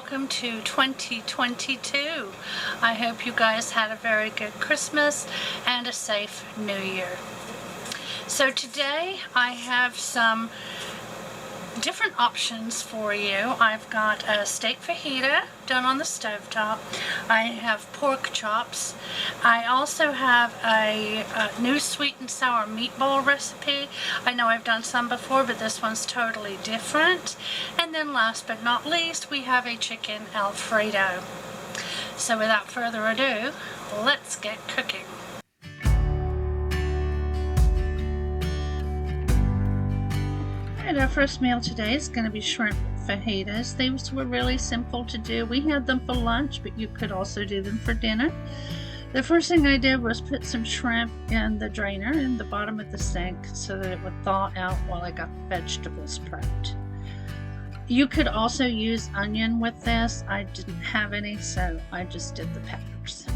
welcome to 2022. I hope you guys had a very good Christmas and a safe New Year. So today I have some different options for you. I've got a steak fajita done on the stovetop. I have pork chops. I also have a new sweet and sour meatball recipe. I know I've done some before, but this one's totally different. And then last but not least, we have a chicken alfredo. So without further ado, let's get cooking. Our first meal today is going to be shrimp fajitas. These were really simple to do. We had them for lunch, but you could also do them for dinner. The first thing I did was put some shrimp in the drainer in the bottom of the sink so that it would thaw out while I got the vegetables prepped. You could also use onion with this. I didn't have any, so I just did the peppers.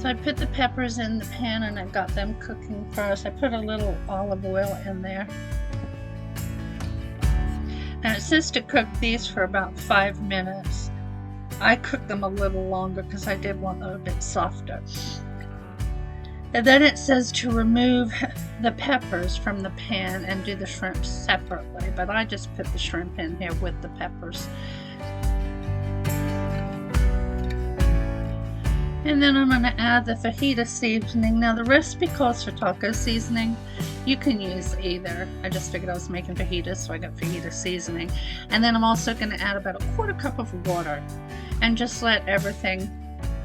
So I put the peppers in the pan and I got them cooking first. I put a little olive oil in there. Now it says to cook these for about 5 minutes. I cooked them a little longer because I did want them a bit softer. And then it says to remove the peppers from the pan and do the shrimp separately, but I just put the shrimp in here with the peppers. And then I'm going to add the fajita seasoning. Now the recipe calls for taco seasoning. You can use either. I just figured I was making fajitas, so I got fajita seasoning. And then I'm also going to add about a 1/4 cup of water and just let everything,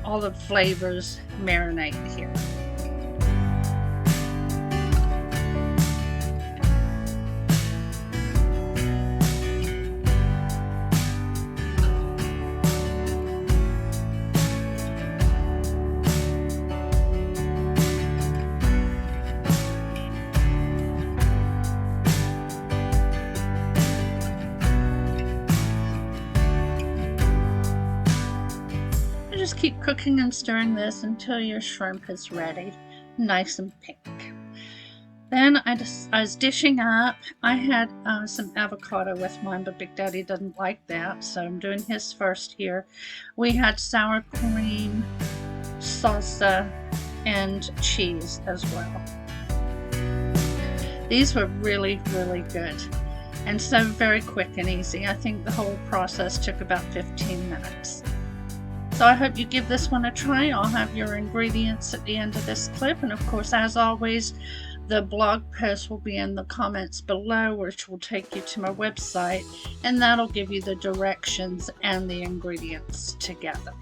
all the flavors marinate here. Just keep cooking and stirring this until your shrimp is ready, nice and pink. Then I was dishing up. I had some avocado with mine, but Big Daddy doesn't like that, so I'm doing his first here. We had sour cream, salsa, and cheese as well. These were really, really good, and so very quick and easy. I think the whole process took about 15 minutes. So I hope you give this one a try. I'll have your ingredients at the end of this clip. And of course, as always, the blog post will be in the comments below, which will take you to my website. And that'll give you the directions and the ingredients together.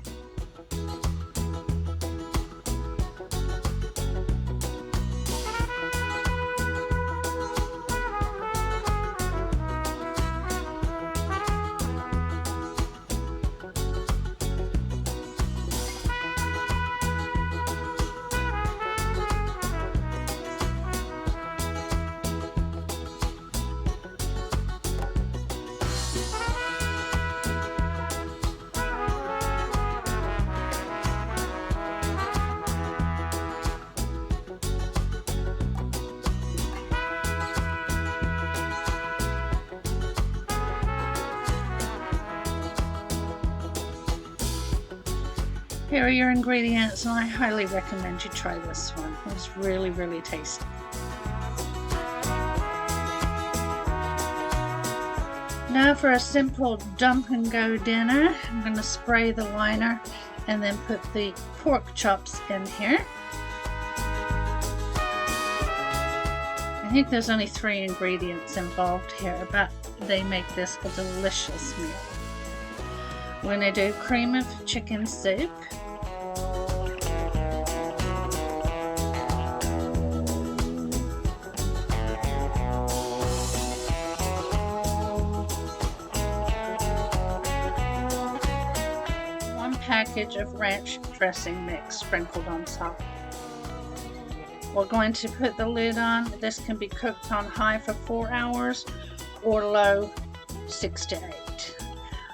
Here are your ingredients, and I highly recommend you try this one. It's really, really tasty. Now for a simple dump and go dinner, I'm going to spray the liner and then put the pork chops in here. think there's only 3 ingredients involved here, but they make this a delicious meal. We're going to do cream of chicken soup. One package of ranch dressing mix sprinkled on top. We're going to put the lid on. This can be cooked on high for 4 hours or low 6 to 8.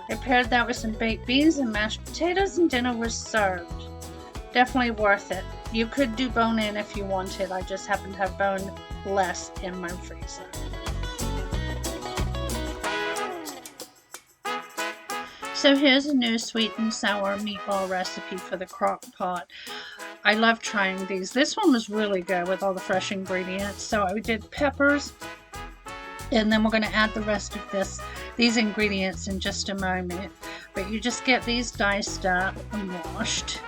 I paired that with some baked beans and mashed potatoes, and dinner was served. Definitely worth it. You could do bone in if you wanted. I just happen to have bone less in my freezer. So here's a new sweet and sour meatball recipe for the crock pot. I love trying these. This one was really good with all the fresh ingredients. So I did peppers, and then we're going to add the rest of these ingredients in just a moment. But you just get these diced up and washed.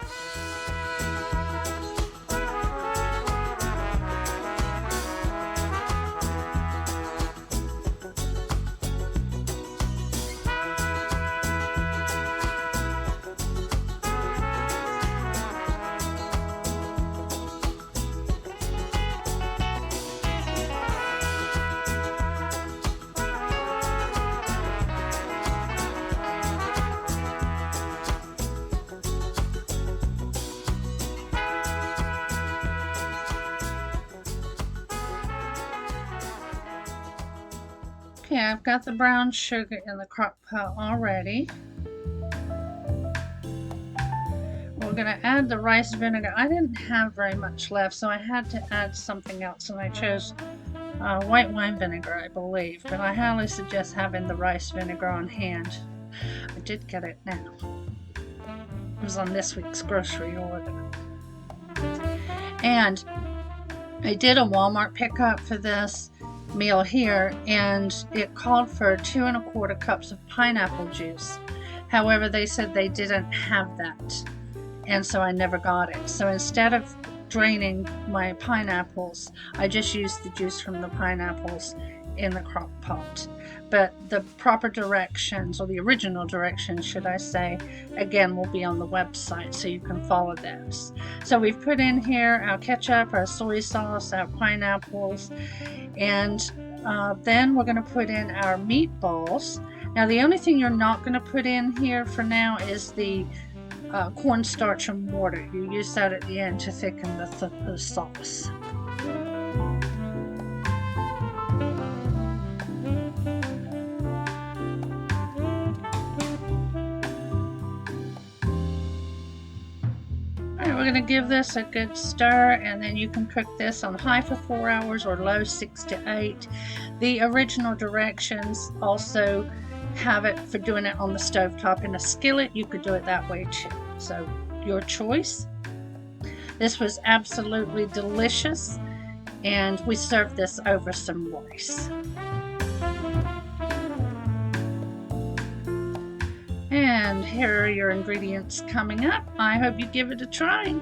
Okay, I've got the brown sugar in the crock pot already. We're going to add the rice vinegar. I didn't have very much left, so I had to add something else, and I chose white wine vinegar, I believe, but I highly suggest having the rice vinegar on hand. I did get it now. It was on this week's grocery order. And I did a Walmart pickup for this meal here, and it called for 2 1/4 cups of pineapple juice. However, they said they didn't have that, and so I never got it. So instead of draining my pineapples, I just used the juice from the pineapples in the crock pot. But the proper directions, or the original directions should I say, again will be on the website, so you can follow those. So we've put in here our ketchup, our soy sauce, our pineapples, and then we're going to put in our meatballs. Now the only thing you're not going to put in here for now is the cornstarch and water. You use that at the end to thicken the sauce. We're going to give this a good stir, and then you can cook this on high for 4 hours or low 6 to 8. The original directions also have it for doing it on the stovetop in a skillet. You could do it that way too. So your choice. This was absolutely delicious, and we served this over some rice. And here are your ingredients coming up. I hope you give it a try.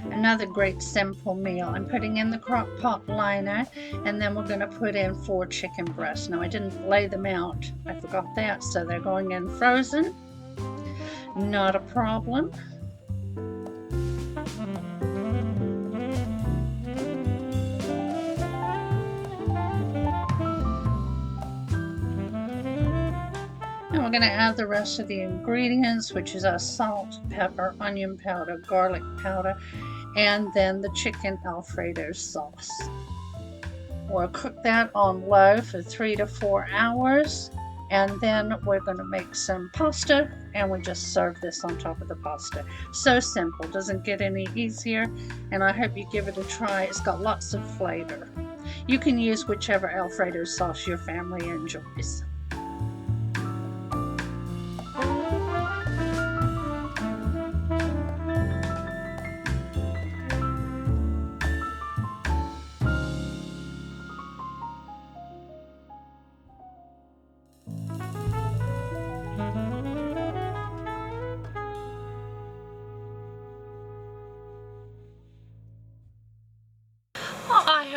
Another great simple meal. I'm putting in the crock pot liner, and then we're going to put in 4 chicken breasts. Now I didn't lay them out. I forgot that, so they're going in frozen. Not a problem. We're going to add the rest of the ingredients, which is our salt, pepper, onion powder, garlic powder, and then the chicken alfredo sauce. We'll cook that on low for 3 to 4 hours, and then we're going to make some pasta, and we just serve this on top of the pasta. So simple, doesn't get any easier, and I hope you give it a try. It's got lots of flavor. You can use whichever alfredo sauce your family enjoys.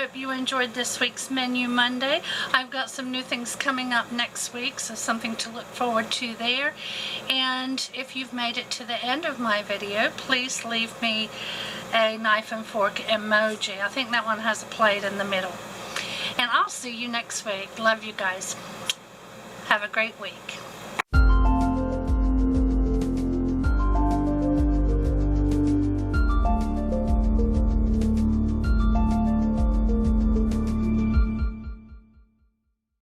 hope you enjoyed this week's Menu Monday. I've got some new things coming up next week, so something to look forward to there. And if you've made it to the end of my video, please leave me a knife and fork emoji. I think that one has a plate in the middle. And I'll see you next week. Love you guys. Have a great week.